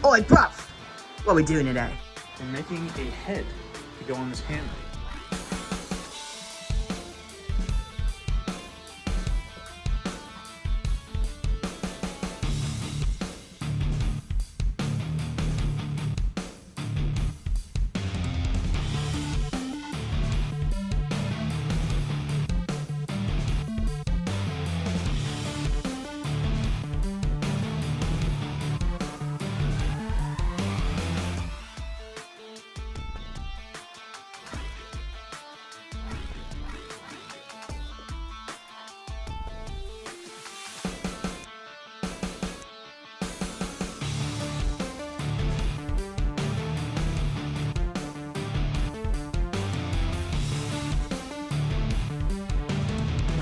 Oi, bruv! What we doing today? We're making a head to go on this hammer.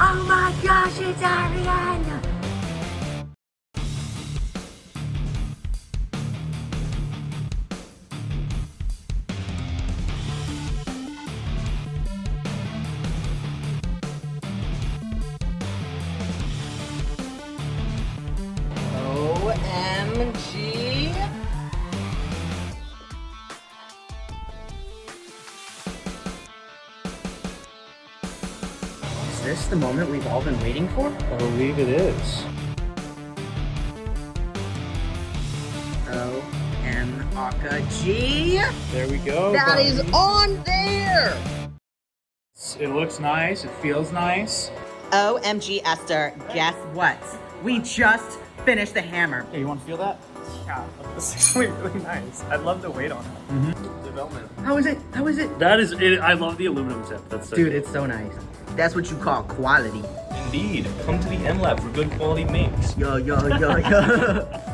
Oh my gosh, it's Ariana! OMG! Is this the moment we've all been waiting for? I believe it is. OMG! There we go. That buddy. is on there! It looks nice. It feels nice. OMG, Esther, guess what? We just finished the hammer. Hey, you want to feel that? Yeah, this is really, really nice. I'd love to wait on it. Development. How is it? How is it? That is it. I love the aluminum tip. That's so Dude, cool. it's so nice. That's what you call quality. Indeed. Come to the MLab for good quality makes. Yo, yo, yo, yo.